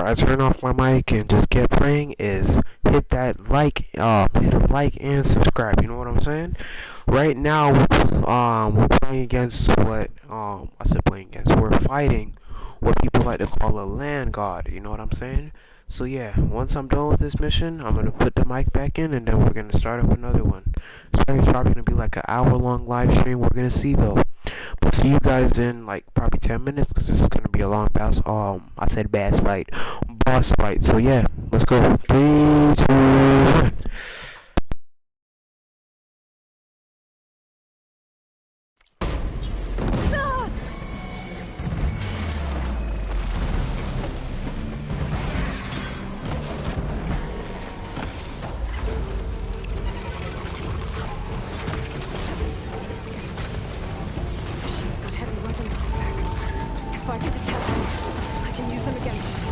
I turn off my mic and just get playing is hit that like, hit a like and subscribe. You know what I'm saying? Right now, we're playing against what, I said playing against. We're fighting what people like to call a land god. You know what I'm saying? So yeah, once I'm done with this mission, I'm gonna put the mic back in, and then we're gonna start up another one. It's probably gonna be like an hour-long live stream. We're gonna see though. But see you guys in like probably 10 minutes, because this is gonna be a long boss. I said boss fight. So yeah, let's go. 3, 2, 1. If I can detect them, I can use them against it.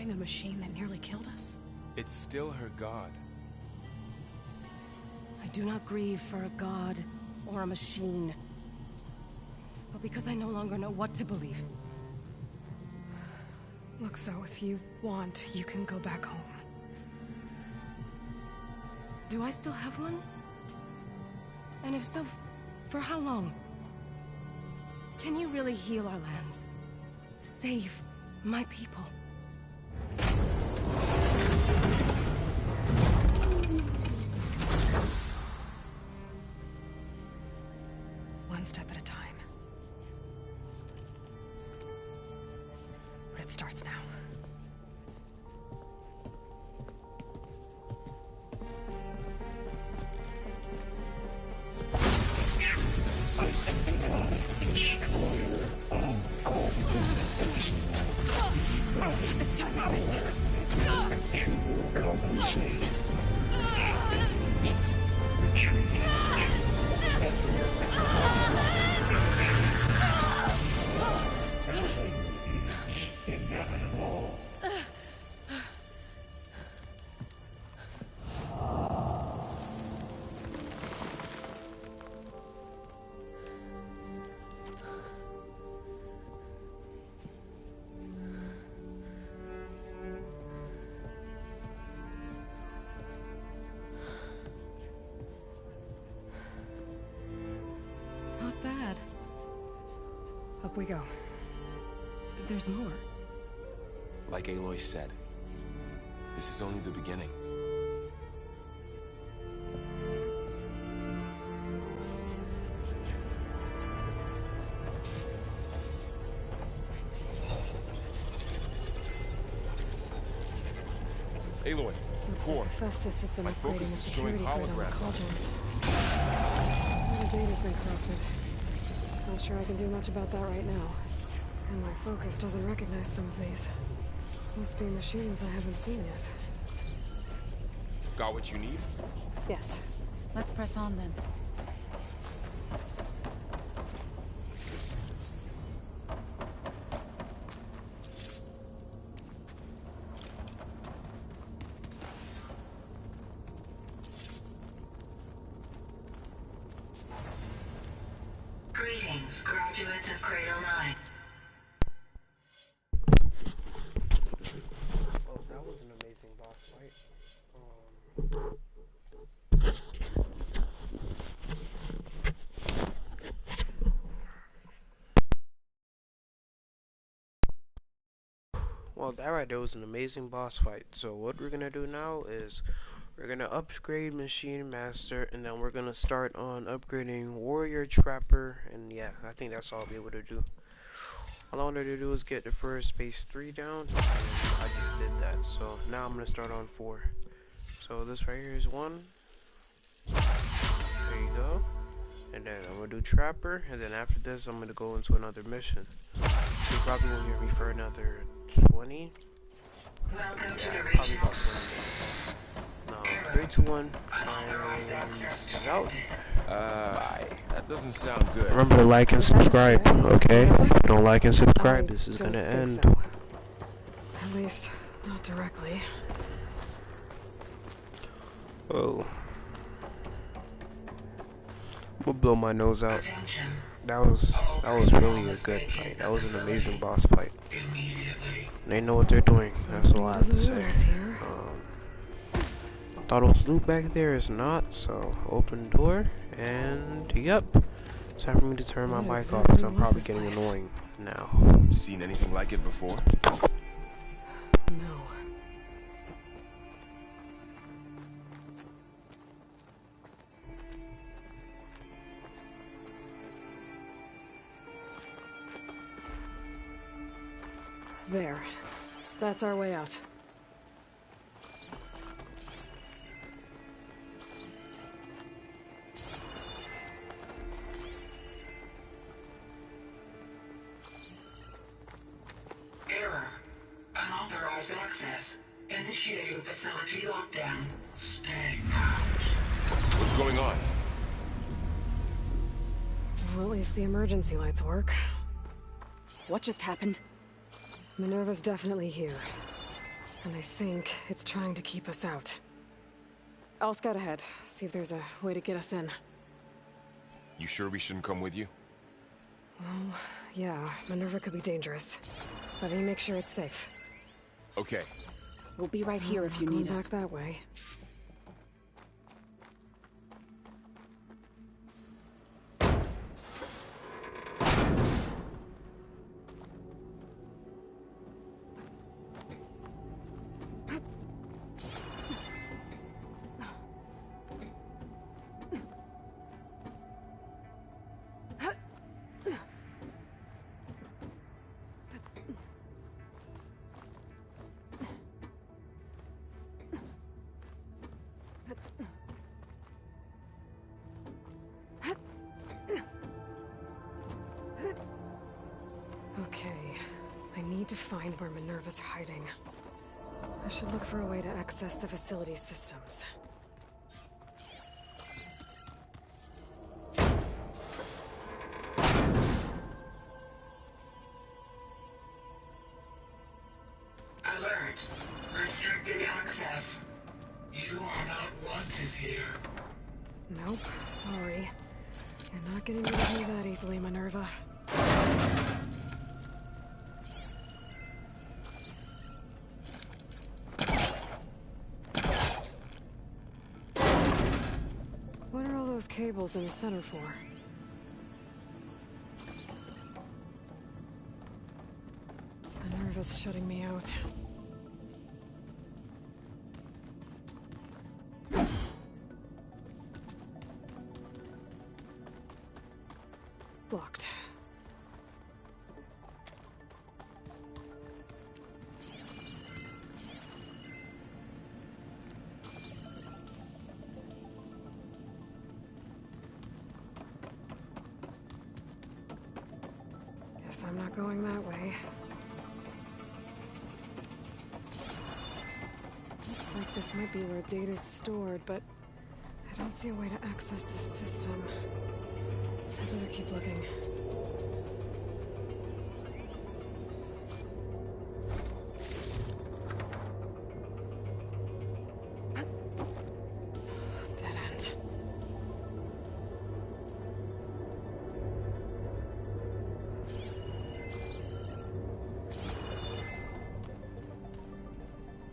A machine that nearly killed us? It's still her god. I do not grieve for a god or a machine, but because I no longer know what to believe. Look, so if you want, you can go back home. Do I still have one? And if so, for how long? Can you really heal our lands? Save my people? One step at a time. But it starts now. Not bad. Up we go. There's more. Like Aloy said, this is only the beginning. Aloy, Looks core. like Festus has been My upgrading focus the is showing security grid on the holograms. cauldrons. Some of the data's been corrupted. Not sure I can do much about that right now. And my focus doesn't recognize some of these. Must be machines I haven't seen yet. Got what you need? Yes. Let's press on then. Greetings, graduates of Cradle 9. Oh, that was an amazing boss fight. Well, that right there was an amazing boss fight. So what we're gonna do now is we're gonna upgrade Machine Master, and then we're gonna start on upgrading Warrior Trapper, and yeah, I think that's all I'll be able to do. All I wanted to do is get the first base 3 down, and I just did that. So now I'm gonna start on 4. So this right here is 1. There you go. And then I'm gonna do Trapper, and then after this I'm gonna go into another mission. You probably won't hear me for another 20. Welcome to Yeah, the probably regional. about 20 minutes. No, 3, 2, 1. Time's out. Bye. That doesn't sound good. Remember to like and subscribe, okay? If you don't like and subscribe, this is don't gonna think end. so. At least, not directly. Oh. I'm gonna blow my nose out. Attention. That was really a good fight. That was an amazing boss fight. Immediately. They know what they're doing. That's all I have to Doesn't say. want us here. Thought it was loot back there. It's not. So open door, and yep. It's time for me to turn my What mic off because I'm exactly was probably this getting place? annoying now. Seen anything like it before? No. There. That's our way out. Error. Unauthorized access. Initiating facility lockdown. Stay out. What's going on? Well, at least the emergency lights work. What just happened? Minerva's definitely here. And I think it's trying to keep us out. I'll scout ahead, see if there's a way to get us in. You sure we shouldn't come with you? Well, yeah, Minerva could be dangerous. Let me make sure it's safe. Okay. We'll be right here if you Going need back us. that way. to find where Minerva's hiding. I should look for a way to access the facility systems. Alert. Restricted access. You are not wanted here. Nope, sorry. You're not getting rid of me that easily, Minerva. What are all those cables in the center for? Minerva's shutting me out. Blocked. Guess I'm not going that way. Looks like this might be where data's stored, but I don't see a way to access the system. I better keep looking. Dead end.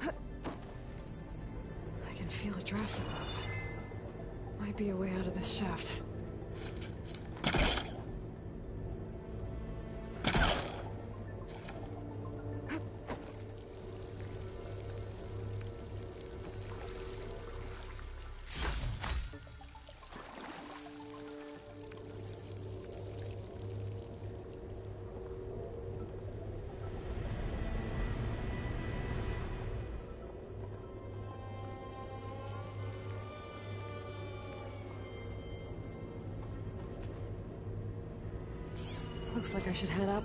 I can feel a draft above. Might be a way out of this shaft. Looks like I should head up.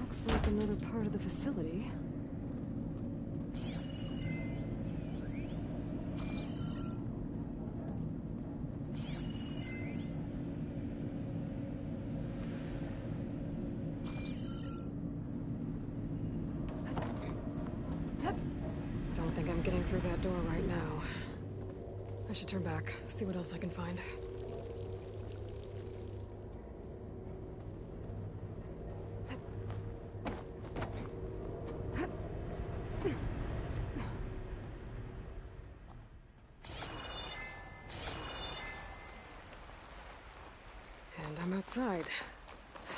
Looks like another part of the facility. Don't think I'm getting through that door right now. I should turn back, see what else I can find. And I'm outside.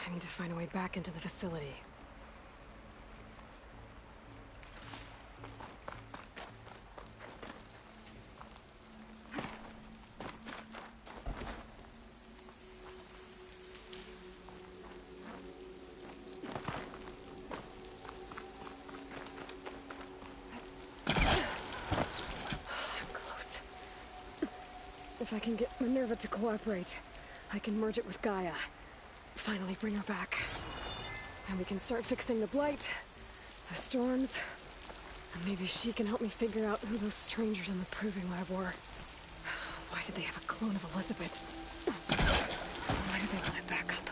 I need to find a way back into the facility. If I can get Minerva to cooperate, I can merge it with Gaia. Finally bring her back. And we can start fixing the blight, the storms, and maybe she can help me figure out who those strangers in the proving lab were. Why did they have a clone of Elizabeth? Why did they want it back up?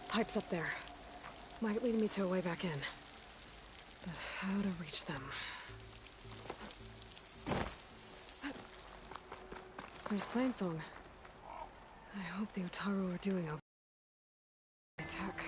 Pipes up there. Might lead me to a way back in. But how to reach them? There's Plainsong. I hope the Utaru are doing okay. Attack.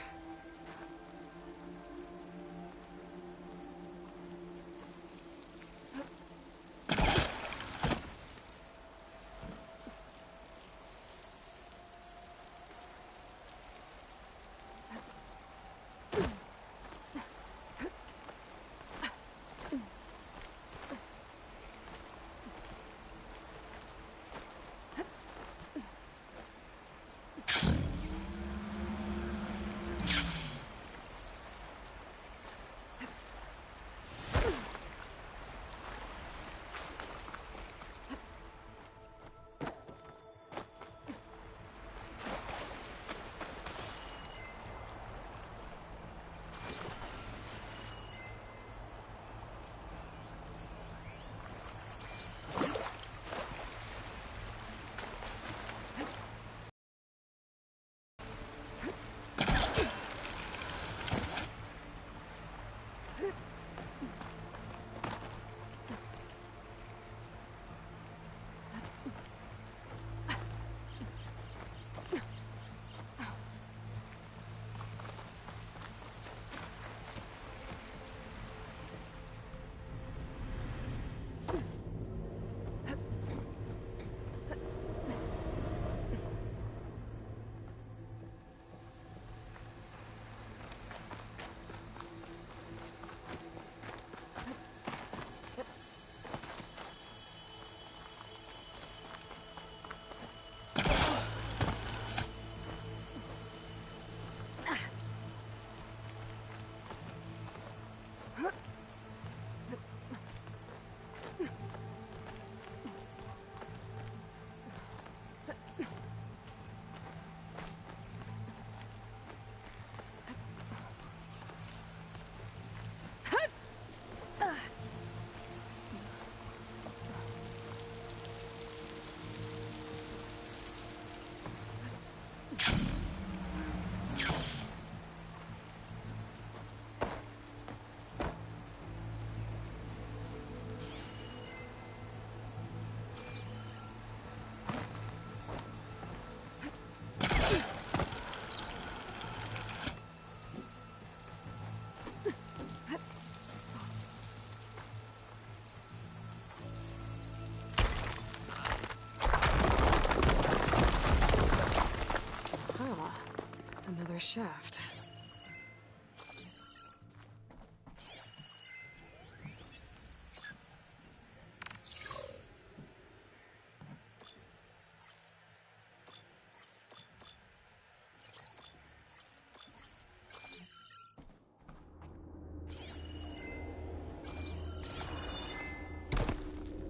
Another shaft.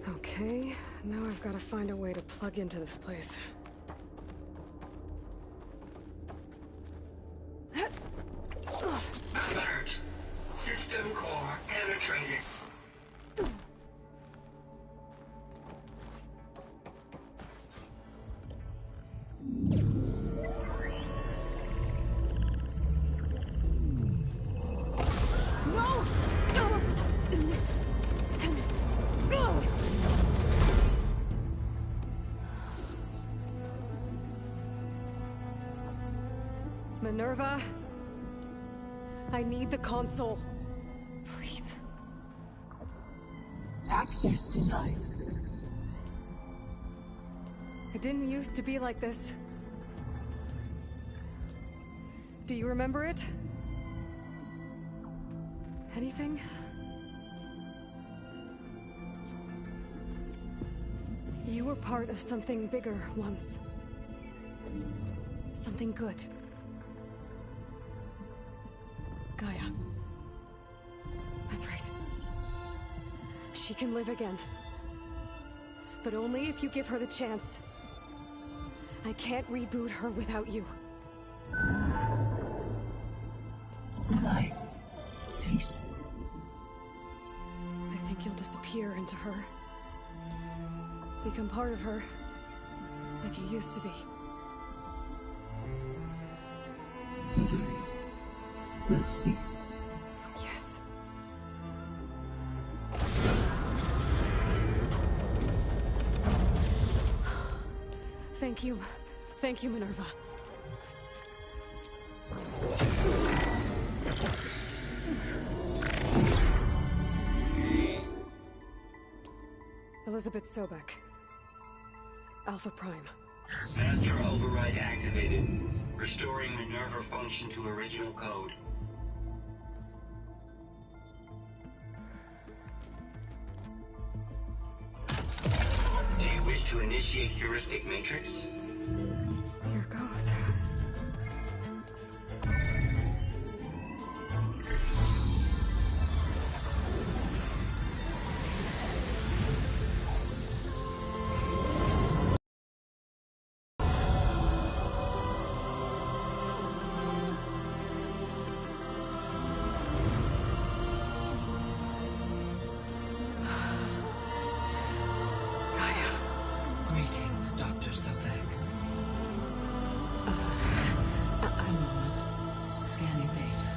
Okay, now I've got to find a way to plug into this place. Ugh. Minerva? I need the console. Please. Access denied. It didn't used to be like this. Do you remember it? Anything? You were part of something bigger once. Something good. Gaia. That's right. She can live again. But only if you give her the chance. I can't reboot her without you. Will I cease? I think you'll disappear into her. Become part of her. Like you used to be. Misery will cease. Yes. Thank you. Thank you, Minerva. Elizabeth Sobek. Alpha Prime. Master override activated. Restoring Minerva function to original code. Do you wish to initiate heuristic matrix? Here goes. Greetings, Dr. Sobek. A moment. Scanning data.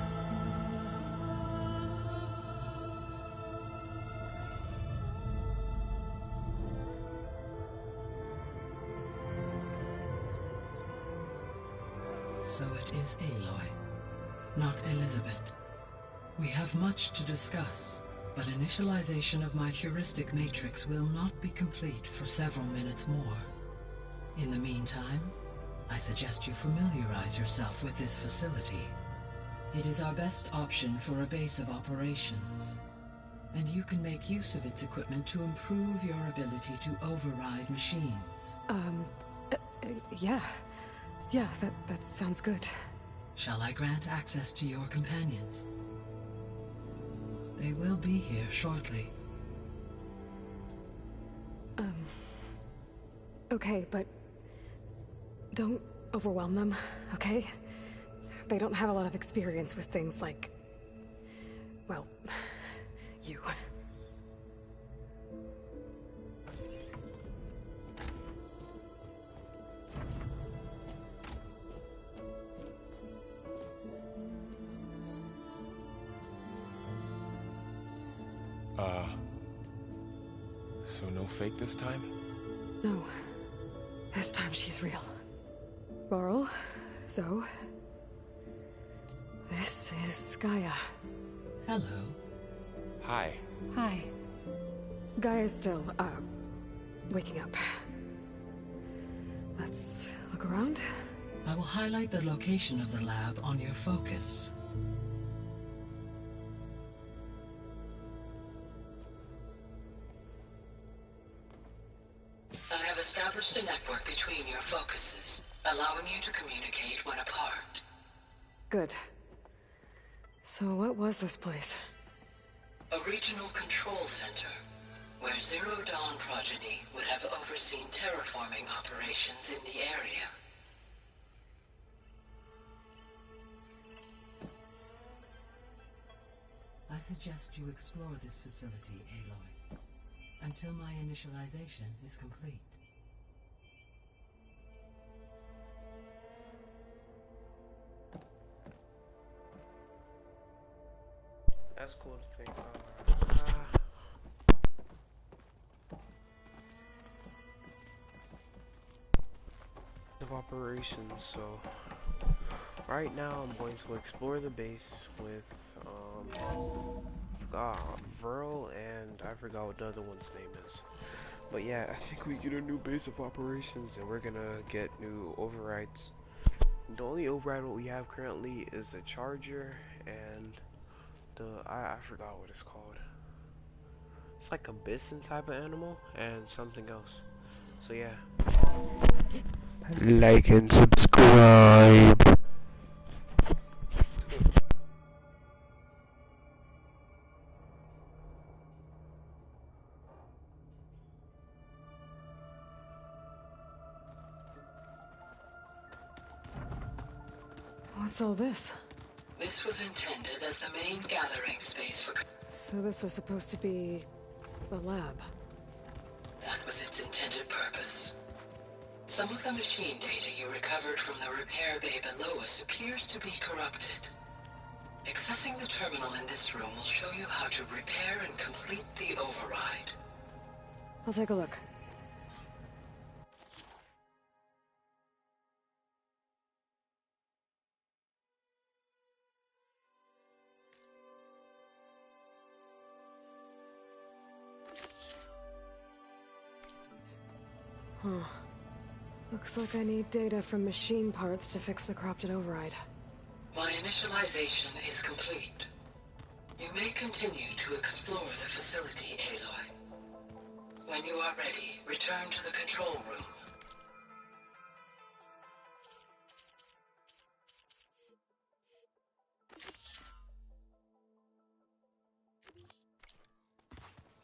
So it is Aloy, not Elizabeth. We have much to discuss, but initialization of my heuristic matrix will not be complete for several minutes more. In the meantime, I suggest you familiarize yourself with this facility. It is our best option for a base of operations, and you can make use of its equipment to improve your ability to override machines. Yeah. Yeah, that sounds good. Shall I grant access to your companions? They will be here shortly. Okay, but don't overwhelm them, okay? They don't have a lot of experience with things like, well, you. So no fake this time? No. This time she's real. Laurel, Zoe. This is Gaia. Hello. Hi. Hi. Gaia's still, waking up. Let's look around. I will highlight the location of the lab on your focus. I have established a network between your focuses, allowing you to communicate when apart. Good. So what was this place? A regional control center, where Zero Dawn progeny would have overseen terraforming operations in the area. I suggest you explore this facility, Aloy, until my initialization is complete. That's cool to think of operations, so Right now, I'm going to explore the base with Verl, and I forgot what the other one's name is. But yeah, I think we get a new base of operations, and we're gonna get new overrides. The only override what we have currently is a charger and I forgot what it's called. It's like a bison type of animal and something else. So yeah. Like and subscribe. What's all this? This was intended as the main gathering space for... So this was supposed to be a lab. That was its intended purpose. Some of the machine data you recovered from the repair bay below us appears to be corrupted. Accessing the terminal in this room will show you how to repair and complete the override. I'll take a look. Huh. Looks like I need data from machine parts to fix the corrupted override. My initialization is complete. You may continue to explore the facility, Aloy. When you are ready, return to the control room.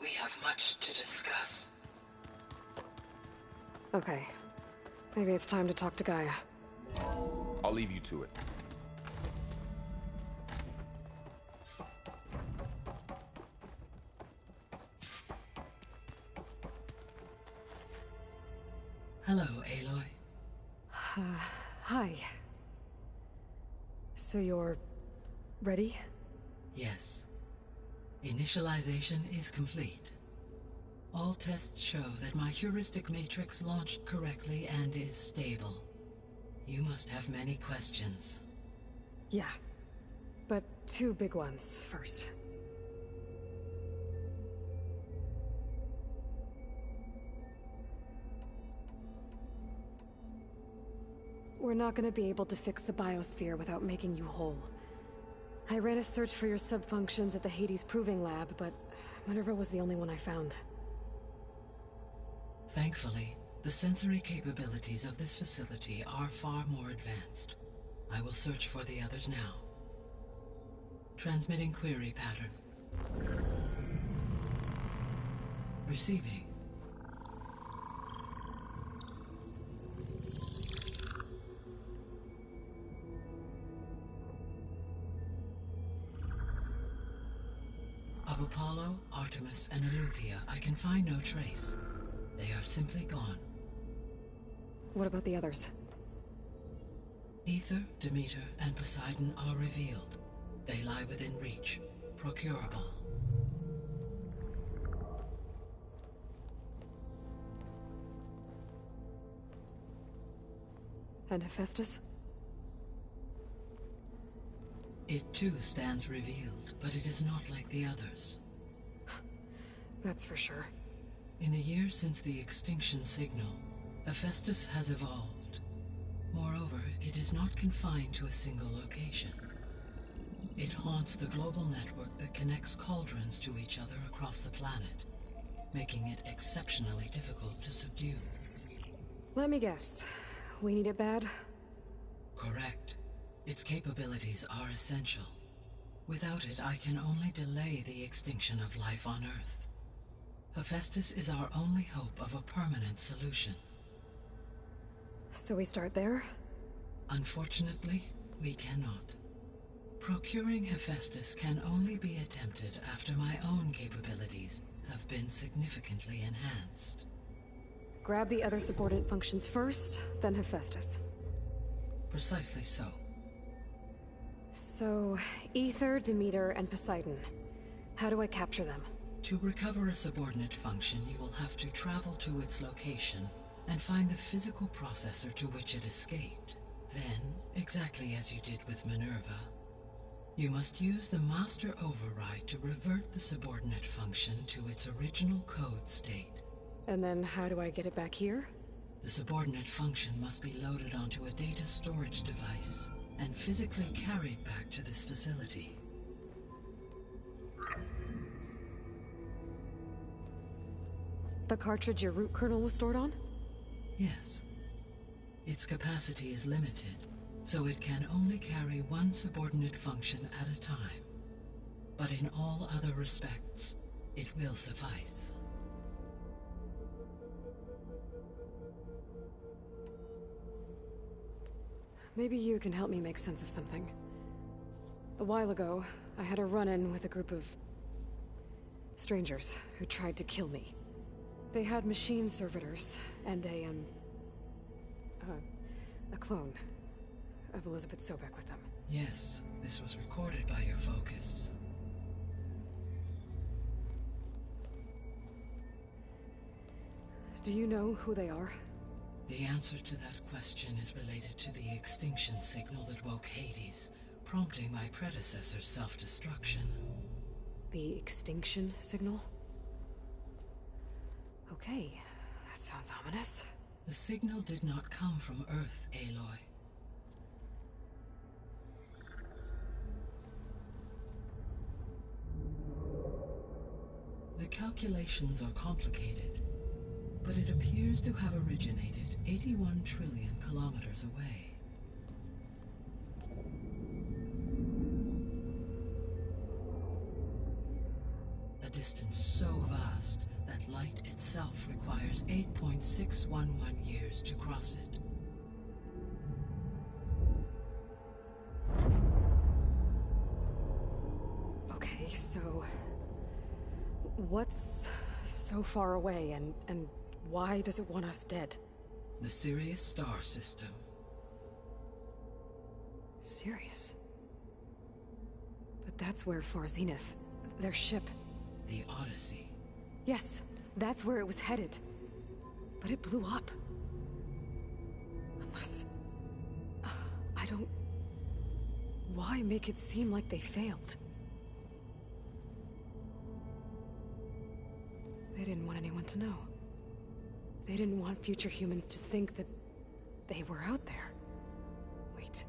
We have much to discuss. Okay. Maybe it's time to talk to Gaia. I'll leave you to it. Hello, Aloy. Hi. So you're... ready? Yes. Initialization is complete. All tests show that my heuristic matrix launched correctly and is stable. You must have many questions. Yeah. But two big ones first. We're not gonna be able to fix the biosphere without making you whole. I ran a search for your subfunctions at the Hades Proving Lab, but Minerva was the only one I found. Thankfully, the sensory capabilities of this facility are far more advanced. I will search for the others now. Transmitting query pattern. Receiving. Of Apollo, Artemis, and Eleuthia, I can find no trace. They are simply gone. What about the others? Ether, Demeter, and Poseidon are revealed. They lie within reach, procurable. And Hephaestus? It too stands revealed, but it is not like the others. That's for sure. In the years since the extinction signal, Hephaestus has evolved. Moreover, it is not confined to a single location. It haunts the global network that connects cauldrons to each other across the planet, making it exceptionally difficult to subdue. Let me guess. We need it bad? Correct. Its capabilities are essential. Without it, I can only delay the extinction of life on Earth. Hephaestus is our only hope of a permanent solution. So we start there? Unfortunately, we cannot. Procuring Hephaestus can only be attempted after my own capabilities have been significantly enhanced. Grab the other subordinate functions first, then Hephaestus. Precisely so. So, Ether, Demeter, and Poseidon. How do I capture them? To recover a subordinate function, you will have to travel to its location and find the physical processor to which it escaped. Then, exactly as you did with Minerva, you must use the master override to revert the subordinate function to its original code state. And then how do I get it back here? The subordinate function must be loaded onto a data storage device and physically carried back to this facility. The cartridge your root kernel was stored on? Yes. Its capacity is limited, so it can only carry one subordinate function at a time. But in all other respects, it will suffice. Maybe you can help me make sense of something. A while ago, I had a run-in with a group of strangers who tried to kill me. They had machine servitors and a clone of Elizabeth Sobek with them. Yes, this was recorded by your focus. Do you know who they are? The answer to that question is related to the extinction signal that woke Hades, prompting my predecessor's self-destruction. The extinction signal? Okay, that sounds ominous. The signal did not come from Earth, Aloy. The calculations are complicated, but it appears to have originated 81 trillion kilometers away. A distance so vast that light itself requires 8.611 years to cross it. Okay, so what's so far away and why does it want us dead? The Sirius star system. Sirius? But that's where Far Zenith, their ship... The Odyssey. Yes, that's where it was headed. But it blew up. Unless... I don't... Why make it seem like they failed? They didn't want anyone to know. They didn't want future humans to think that they were out there. Wait.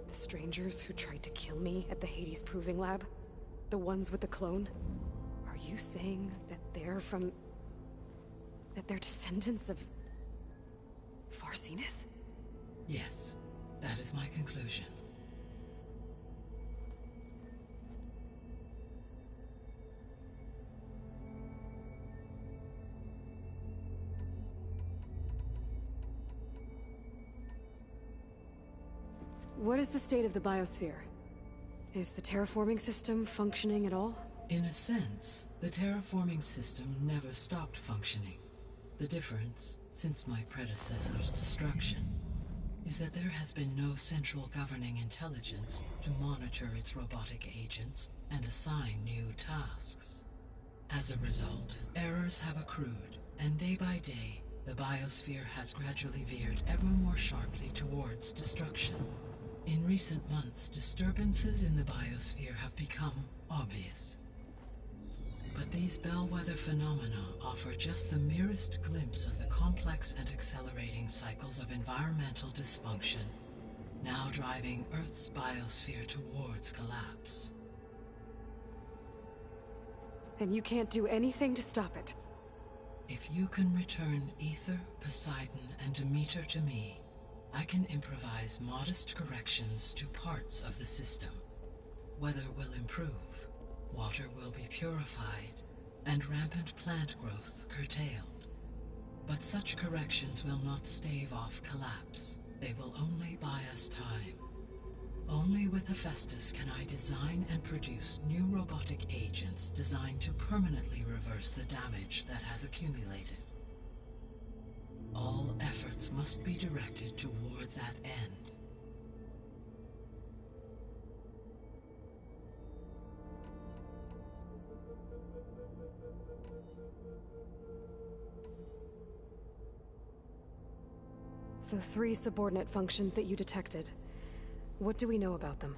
The strangers who tried to kill me at the Hades Proving Lab? The ones with the clone? Are you saying that they're from... that they're descendants of... Far Zenith? Yes, that is my conclusion. What is the state of the biosphere? Is the terraforming system functioning at all? In a sense, the terraforming system never stopped functioning. The difference, since my predecessor's destruction, is that there has been no central governing intelligence to monitor its robotic agents and assign new tasks. As a result, errors have accrued, and day by day, the biosphere has gradually veered ever more sharply towards destruction. In recent months, disturbances in the biosphere have become obvious. But these bellwether phenomena offer just the merest glimpse of the complex and accelerating cycles of environmental dysfunction, now driving Earth's biosphere towards collapse. And you can't do anything to stop it? If you can return Ether, Poseidon, and Demeter to me, I can improvise modest corrections to parts of the system. Weather will improve, water will be purified, and rampant plant growth curtailed. But such corrections will not stave off collapse. They will only buy us time. Only with Hephaestus can I design and produce new robotic agents designed to permanently reverse the damage that has accumulated. All efforts must be directed toward that end. The 3 subordinate functions that you detected. What do we know about them?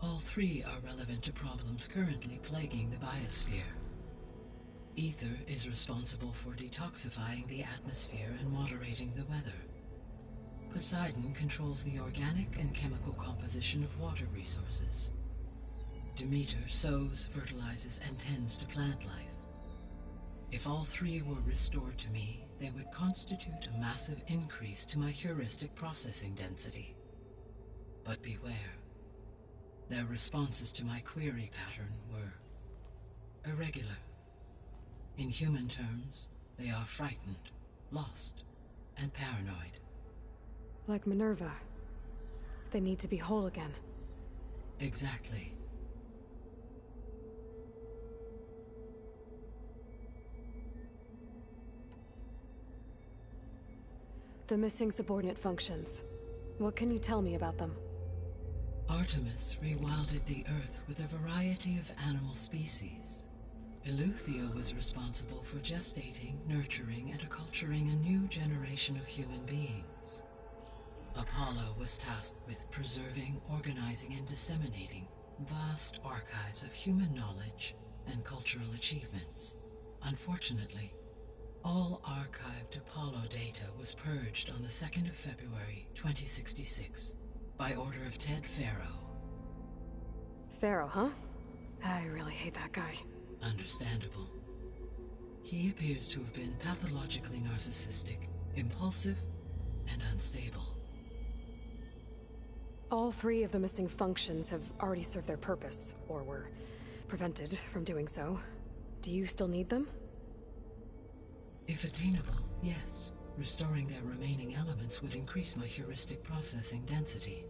All 3 are relevant to problems currently plaguing the biosphere. Ether is responsible for detoxifying the atmosphere and moderating the weather. Poseidon controls the organic and chemical composition of water resources. Demeter sows, fertilizes, and tends to plant life. If all 3 were restored to me, they would constitute a massive increase to my heuristic processing density. But beware. Their responses to my query pattern were irregular. In human terms, they are frightened, lost, and paranoid. Like Minerva. They need to be whole again. Exactly. The missing subordinate functions. What can you tell me about them? Artemis rewilded the Earth with a variety of animal species. Eleuthia was responsible for gestating, nurturing, and acculturating a new generation of human beings. Apollo was tasked with preserving, organizing, and disseminating vast archives of human knowledge and cultural achievements. Unfortunately, all archived Apollo data was purged on the 2nd of February, 2066, by order of Ted Faro. Pharaoh, huh? I really hate that guy. Understandable. He appears to have been pathologically narcissistic, impulsive, and unstable. All 3 of the missing functions have already served their purpose, or were prevented from doing so. Do you still need them? If attainable, yes. Restoring their remaining elements would increase my heuristic processing density.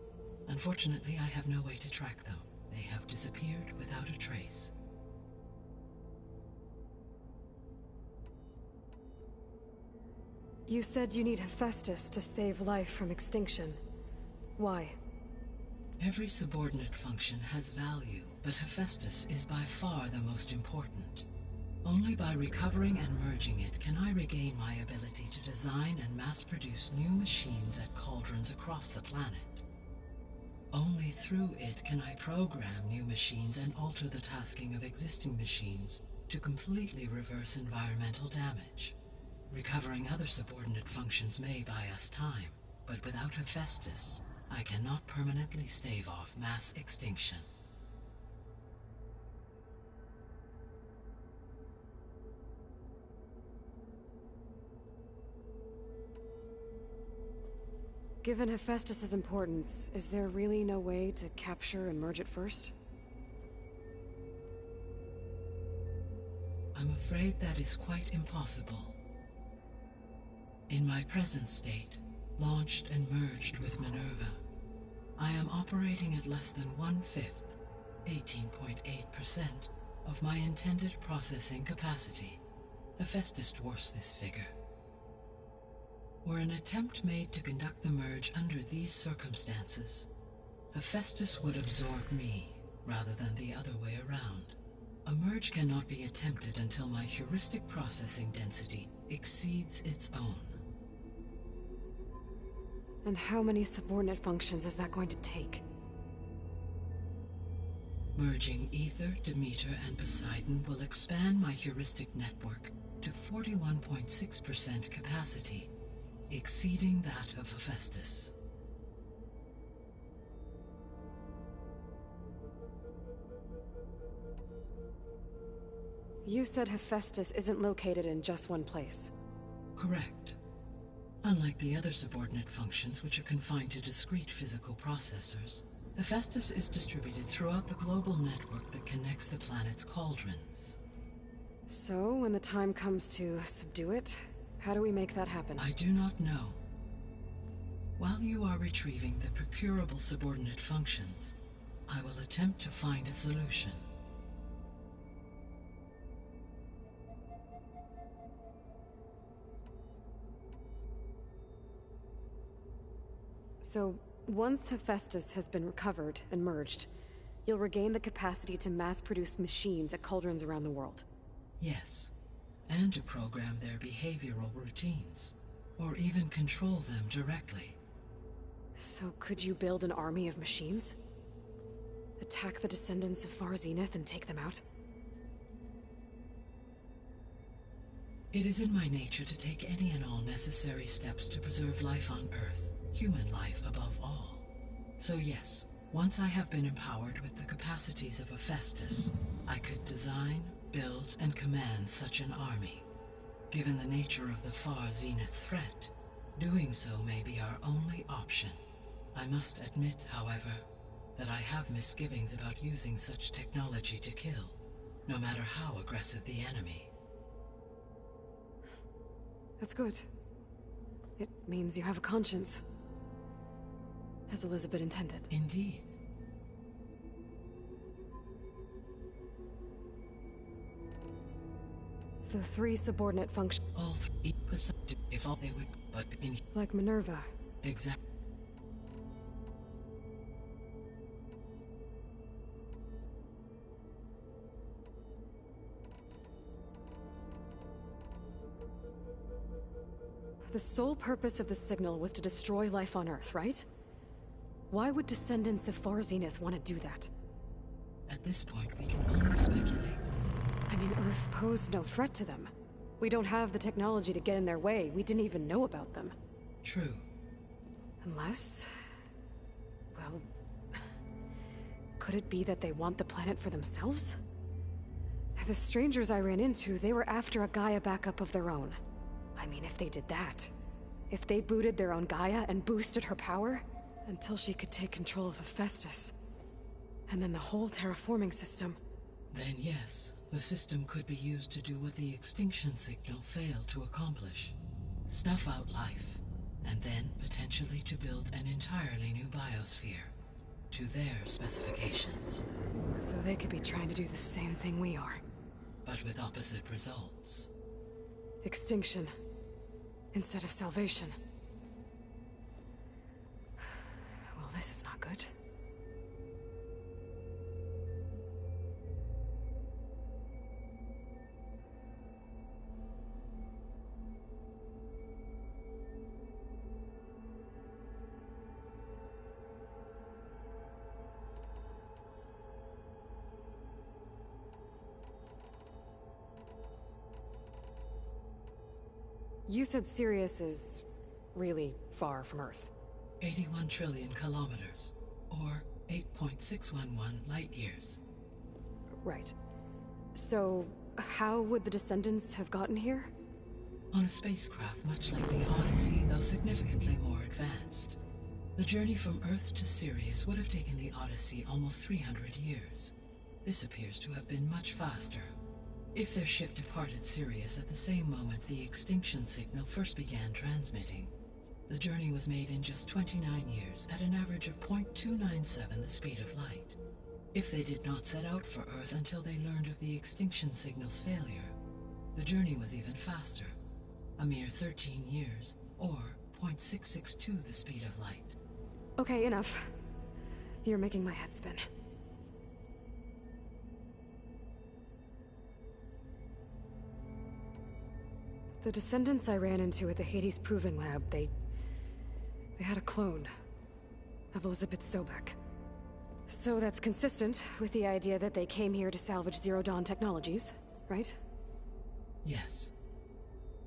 Unfortunately, I have no way to track them. They have disappeared without a trace. You said you need Hephaestus to save life from extinction. Why? Every subordinate function has value, but Hephaestus is by far the most important. Only by recovering and merging it can I regain my ability to design and mass-produce new machines at cauldrons across the planet. Only through it can I program new machines and alter the tasking of existing machines to completely reverse environmental damage. Recovering other subordinate functions may buy us time, but without Hephaestus, I cannot permanently stave off mass extinction. Given Hephaestus's importance, is there really no way to capture and merge it first? I'm afraid that is quite impossible. In my present state, launched and merged with Minerva, I am operating at less than 1/5, 18.8%, of my intended processing capacity. Hephaestus dwarfs this figure. Were an attempt made to conduct the merge under these circumstances, Hephaestus would absorb me, rather than the other way around. A merge cannot be attempted until my heuristic processing density exceeds its own. And how many subordinate functions is that going to take? Merging Ether, Demeter, and Poseidon will expand my heuristic network to 41.6% capacity, exceeding that of Hephaestus. You said Hephaestus isn't located in just one place. Correct. Unlike the other subordinate functions, which are confined to discrete physical processors, Hephaestus is distributed throughout the global network that connects the planet's cauldrons. So, when the time comes to subdue it, how do we make that happen? I do not know. While you are retrieving the procurable subordinate functions, I will attempt to find a solution. So, once Hephaestus has been recovered and merged, you'll regain the capacity to mass-produce machines at cauldrons around the world. Yes, and to program their behavioral routines. or even control them directly. So could you build an army of machines? Attack the descendants of Far Zenith and take them out? It is in my nature to take any and all necessary steps to preserve life on Earth, human life above all. So yes, once I have been empowered with the capacities of a Festus, I could design, build, and command such an army. Given the nature of the Far Zenith threat, doing so may be our only option. I must admit, however, that I have misgivings about using such technology to kill, no matter how aggressive the enemy. That's good. It means you have a conscience. As Elizabeth intended. Indeed. The three subordinate functions. All three perceptive, if all they would, but in... Like Minerva. Exact. The sole purpose of the signal was to destroy life on Earth, right? Why would descendants of Far Zenith want to do that? At this point, we can only speculate. I mean, Earth posed no threat to them. We don't have the technology to get in their way. We didn't even know about them. True. Unless... well... could it be that they want the planet for themselves? The strangers I ran into, they were after a Gaia backup of their own. I mean, if they did that... if they booted their own Gaia and boosted her power... until she could take control of Hephaestus. And then the whole terraforming system. Then yes, the system could be used to do what the extinction signal failed to accomplish. Snuff out life, and then potentially to build an entirely new biosphere, to their specifications. So they could be trying to do the same thing we are. But with opposite results. Extinction, instead of salvation. Well, this is not good. You said Sirius is really far from Earth. 81 trillion kilometers, or 8.611 light years. Right. So, how would the descendants have gotten here? On a spacecraft much like the Odyssey, though significantly more advanced. The journey from Earth to Sirius would have taken the Odyssey almost 300 years. This appears to have been much faster. If their ship departed Sirius at the same moment the extinction signal first began transmitting, the journey was made in just 29 years at an average of 0.297 the speed of light. If they did not set out for Earth until they learned of the extinction signal's failure, the journey was even faster, a mere 13 years, or 0.662 the speed of light. Okay, enough. You're making my head spin. The descendants I ran into at the Hades Proving Lab, they had a clone of Elizabeth Sobek. So that's consistent with the idea that they came here to salvage Zero Dawn technologies, right? Yes.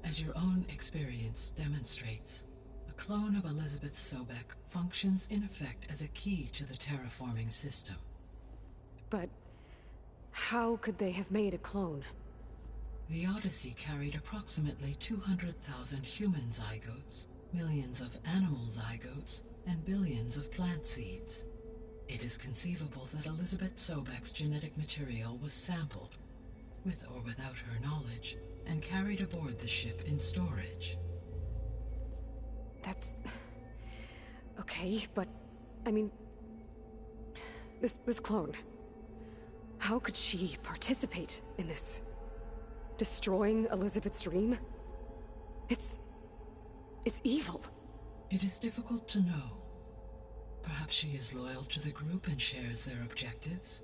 As your own experience demonstrates, a clone of Elizabeth Sobek functions in effect as a key to the terraforming system. But how could they have made a clone? The Odyssey carried approximately 200,000 human zygotes, millions of animal zygotes, and billions of plant seeds. It is conceivable that Elizabeth Sobek's genetic material was sampled, with or without her knowledge, and carried aboard the ship in storage. That's... okay, but... I mean... This clone... how could she participate in this? Destroying Elizabeth's dream? It's evil. It is difficult to know. Perhaps she is loyal to the group and shares their objectives.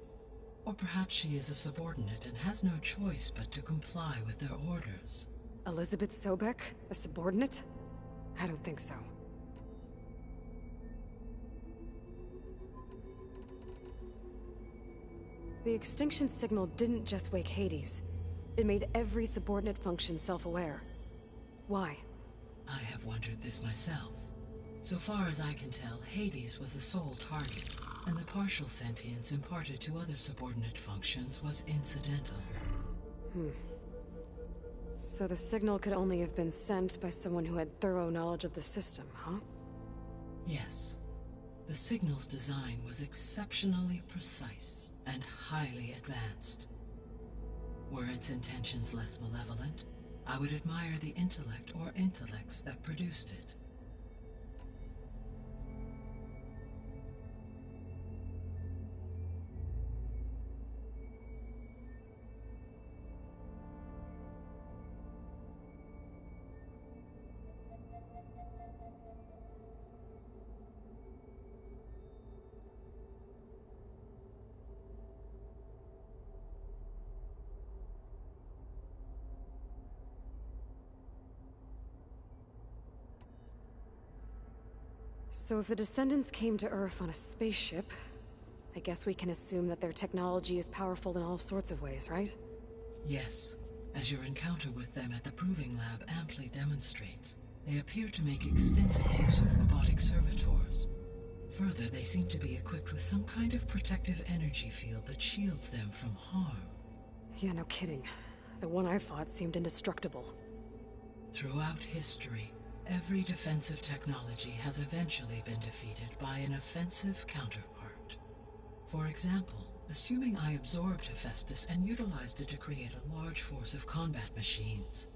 Or perhaps she is a subordinate and has no choice but to comply with their orders. Elizabeth Sobek, a subordinate? I don't think so. The extinction signal didn't just wake Hades. It made every subordinate function self-aware. Why? I have wondered this myself. So far as I can tell, Hades was the sole target, and the partial sentience imparted to other subordinate functions was incidental. So the signal could only have been sent by someone who had thorough knowledge of the system, huh? Yes. The signal's design was exceptionally precise and highly advanced. Were its intentions less malevolent, I would admire the intellect or intellects that produced it. So if the descendants came to Earth on a spaceship, I guess we can assume that their technology is powerful in all sorts of ways, right? Yes, as your encounter with them at the Proving Lab amply demonstrates, they appear to make extensive use of robotic servitors. Further, they seem to be equipped with some kind of protective energy field that shields them from harm. Yeah, no kidding. The one I fought seemed indestructible. Throughout history, every defensive technology has eventually been defeated by an offensive counterpart. For example, assuming I absorbed Hephaestus and utilized it to create a large force of combat machines.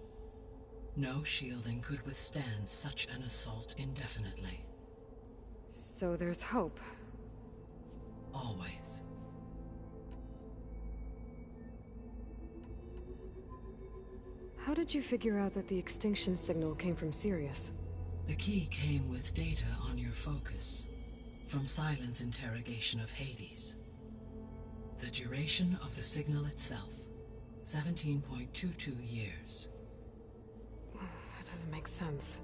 No shielding could withstand such an assault indefinitely. So there's hope. Always. How did you figure out that the extinction signal came from Sirius? The key came with data on your focus, from Silent's interrogation of Hades. The duration of the signal itself, 17.22 years. That doesn't make sense.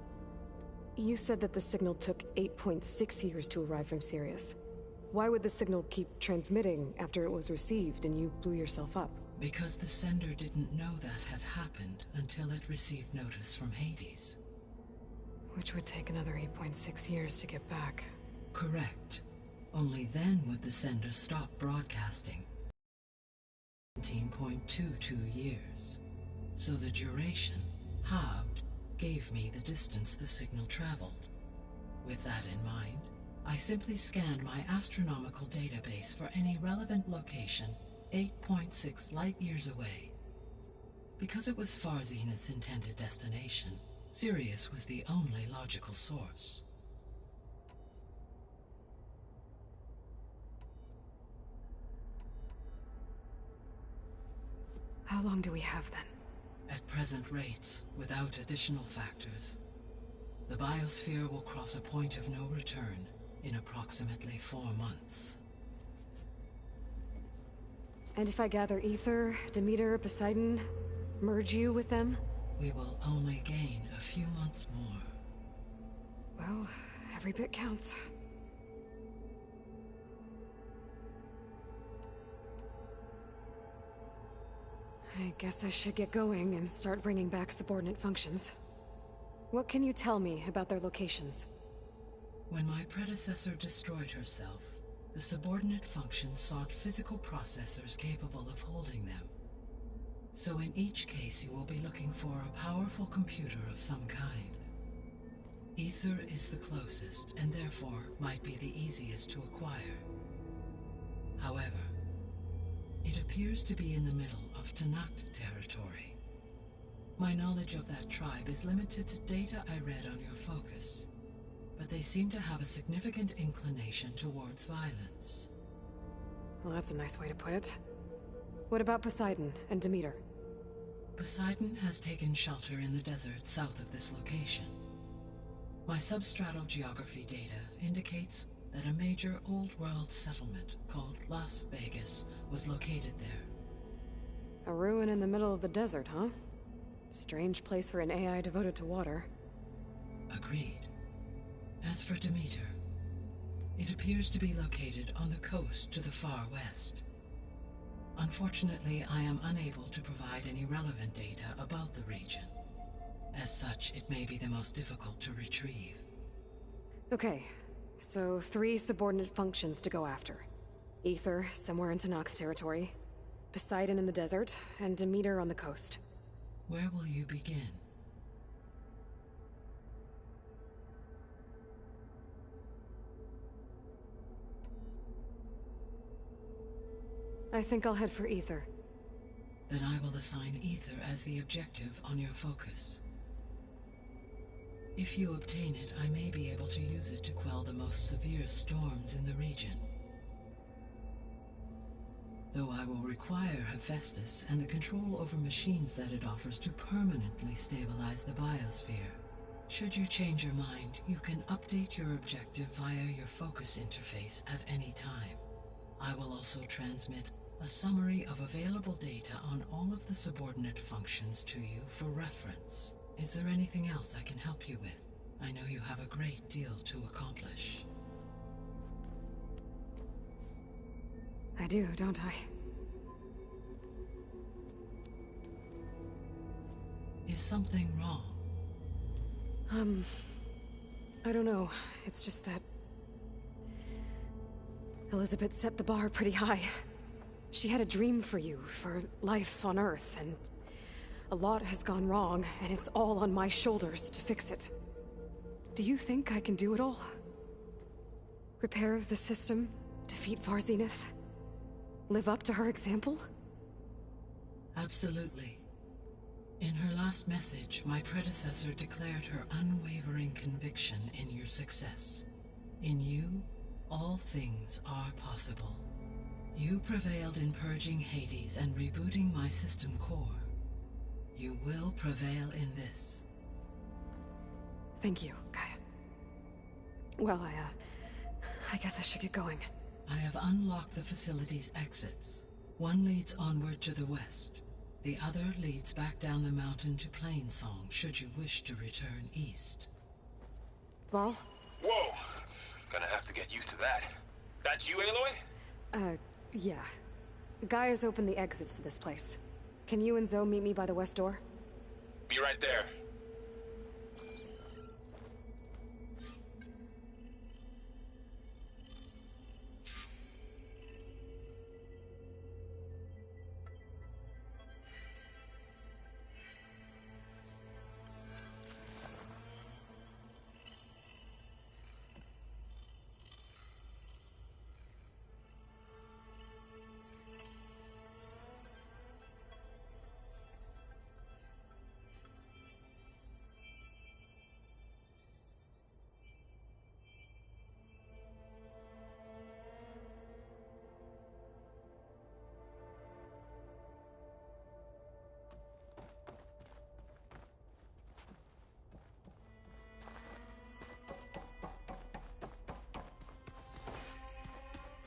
You said that the signal took 8.6 years to arrive from Sirius. Why would the signal keep transmitting after it was received and you blew yourself up? Because the sender didn't know that had happened until it received notice from Hades. Which would take another 8.6 years to get back. Correct. Only then would the sender stop broadcasting. 17.22 years. So the duration, halved, gave me the distance the signal traveled. With that in mind, I simply scanned my astronomical database for any relevant location 8.6 light-years away. Because it was far Zenith's intended destination, Sirius was the only logical source. How long do we have then? At present rates, without additional factors, the biosphere will cross a point of no return in approximately 4 months. And if I gather Ether, Demeter, Poseidon, merge you with them? We will only gain a few months more. Well, every bit counts. I guess I should get going and start bringing back subordinate functions. What can you tell me about their locations? When my predecessor destroyed herself, the subordinate functions sought physical processors capable of holding them. So in each case you will be looking for a powerful computer of some kind. Ether is the closest, and therefore might be the easiest to acquire. However, it appears to be in the middle of Tanakh territory. My knowledge of that tribe is limited to data I read on your focus, but they seem to have a significant inclination towards violence. Well, that's a nice way to put it. What about Poseidon and Demeter? Poseidon has taken shelter in the desert south of this location. My substratal geography data indicates that a major old-world settlement called Las Vegas was located there. A ruin in the middle of the desert, huh? Strange place for an AI devoted to water. Agreed. As for Demeter, it appears to be located on the coast to the far west. Unfortunately, I am unable to provide any relevant data about the region. As such, it may be the most difficult to retrieve. Okay, so 3 subordinate functions to go after. Ether, somewhere in Tanakh territory, Poseidon in the desert, and Demeter on the coast. Where will you begin? I think I'll head for Ether. Then I will assign Ether as the objective on your focus. If you obtain it, I may be able to use it to quell the most severe storms in the region. Though I will require Hephaestus and the control over machines that it offers to permanently stabilize the biosphere. Should you change your mind, you can update your objective via your focus interface at any time. I will also transmit a summary of available data on all of the subordinate functions to you for reference. Is there anything else I can help you with? I know you have a great deal to accomplish. I do, don't I? Is something wrong? I don't know. It's just that Elizabeth set the bar pretty high. She had a dream for you, for life on Earth, and a lot has gone wrong, and it's all on my shoulders to fix it. Do you think I can do it all? Repair the system, defeat Varzenith, live up to her example? Absolutely. In her last message, my predecessor declared her unwavering conviction in your success. In you, all things are possible. You prevailed in purging Hades and rebooting my system core. You will prevail in this. Thank you, Gaia. Well, I guess I should get going. I have unlocked the facility's exits. One leads onward to the west. The other leads back down the mountain to Plainsong, should you wish to return east. Varl? Whoa! Gonna have to get used to that. That's you, Aloy? Yeah. Gaia's opened the exits to this place. Can you and Zoe meet me by the west door? Be right there.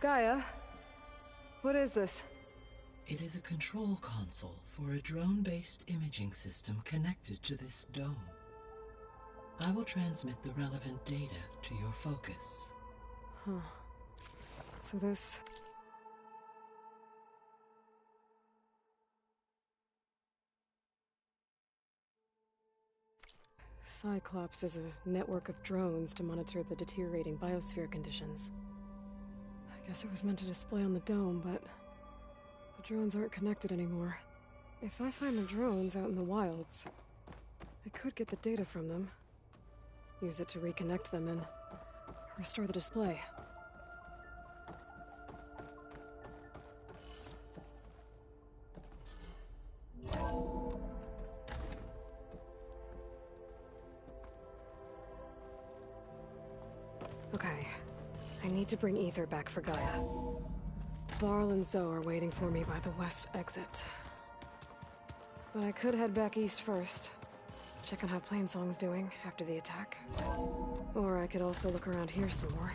Gaia? What is this? It is a control console for a drone-based imaging system connected to this dome. I will transmit the relevant data to your focus. Huh. So this... Cyclops is a network of drones to monitor the deteriorating biosphere conditions. I guess it was meant to display on the dome, but the drones aren't connected anymore. If I find the drones out in the wilds, I could get the data from them, use it to reconnect them, and restore the display. Okay. I need to bring Ether back for Gaia. Varl and Zoe are waiting for me by the west exit. But I could head back east first. Check on how Plainsong's doing after the attack. Or I could also look around here some more.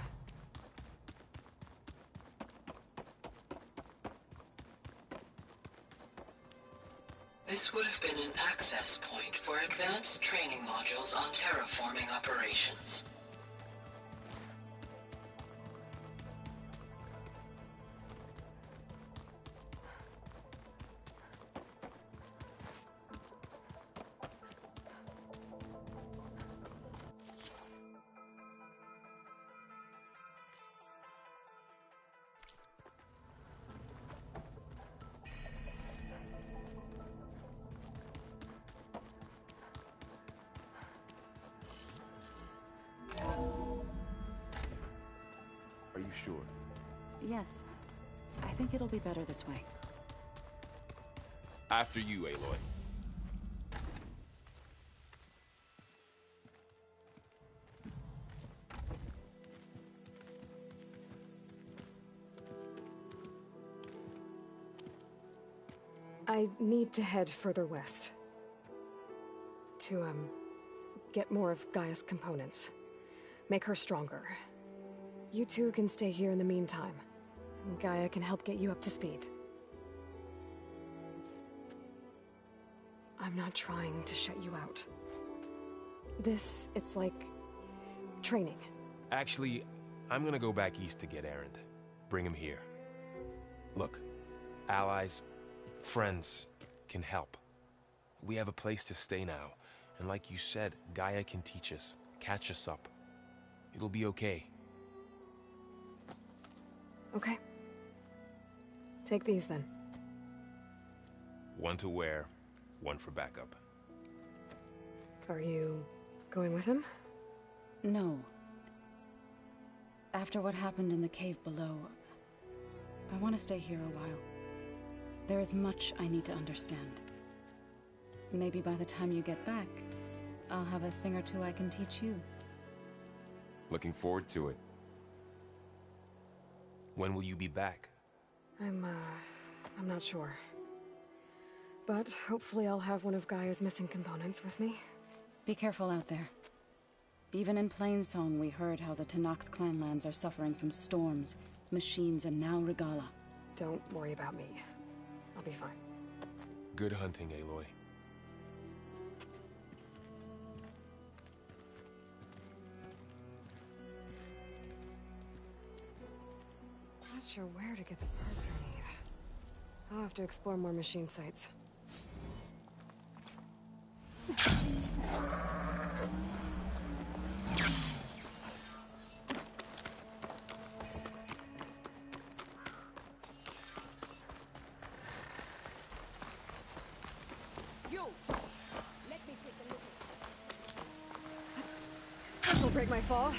This would have been an access point for advanced training modules on terraforming operations. Are you sure? Yes. I think it'll be better this way. After you, Aloy. I need to head further west. To, get more of Gaia's components. Make her stronger. You two can stay here in the meantime. Gaia can help get you up to speed. I'm not trying to shut you out. It's like... training. Actually, I'm gonna go back east to get Erend. Bring him here. Look, allies, friends can help. We have a place to stay now, and like you said, Gaia can teach us, catch us up. It'll be okay. Okay. Take these then. One to wear, one for backup. Are you going with him? No. After what happened in the cave below, I want to stay here a while. There is much I need to understand. Maybe by the time you get back, I'll have a thing or two I can teach you. Looking forward to it. When will you be back? I'm not sure. But hopefully I'll have one of Gaia's missing components with me. Be careful out there. Even in Plainsong, we heard how the Tenakth clanlands are suffering from storms, machines, and now Regala. Don't worry about me. I'll be fine. Good hunting, Aloy. Not sure where to get the parts I need. I'll have to explore more machine sites. This'll break my fall.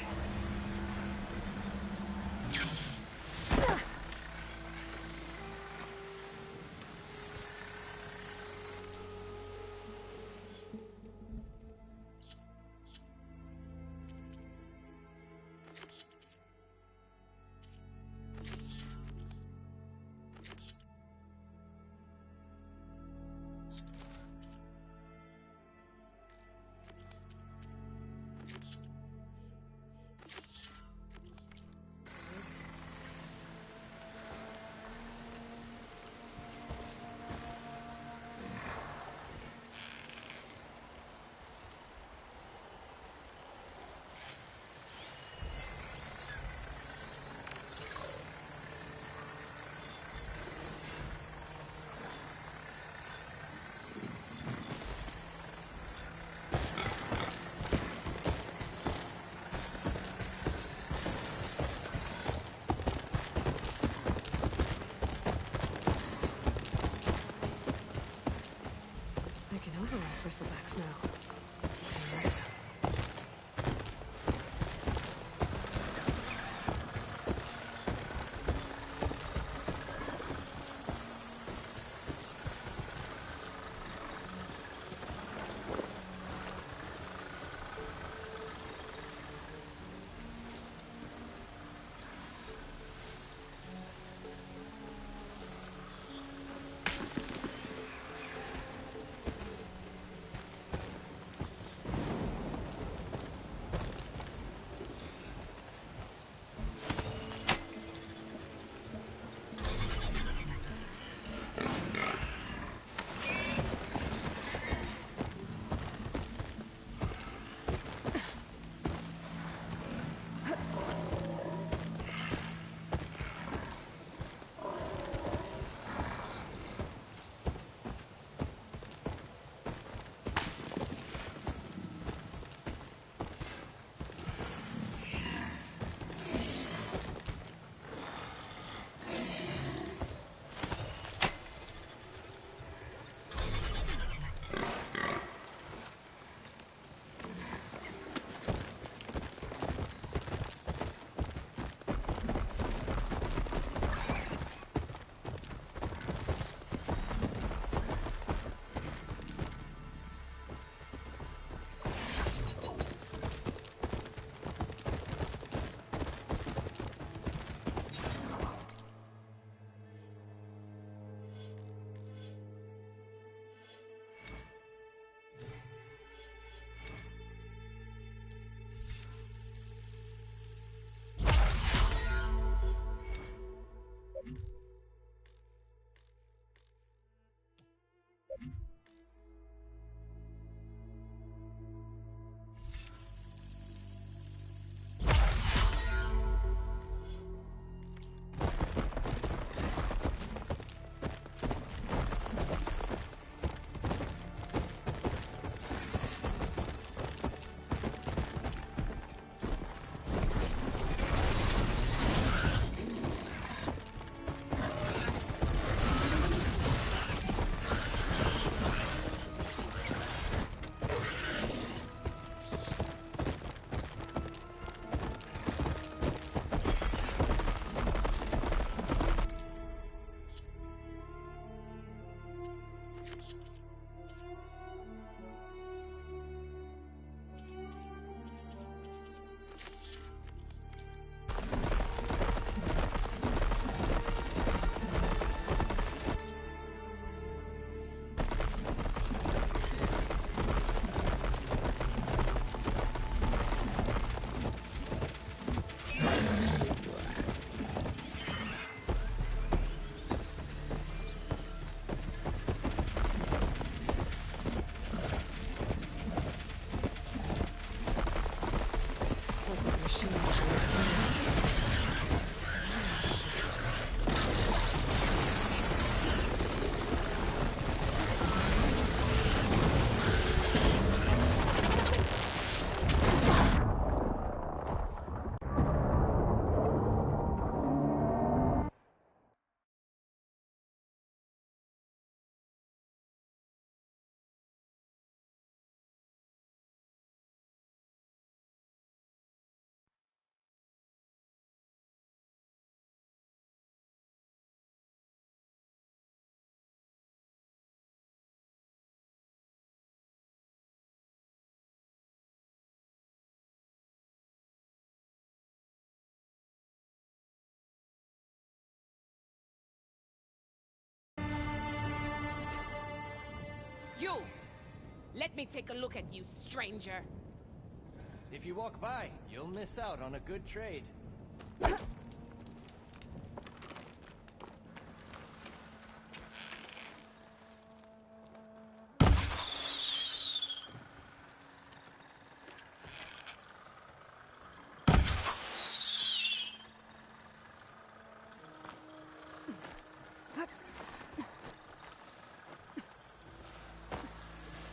Bristlebacks now. Let me take a look at you, stranger. If you walk by, you'll miss out on a good trade.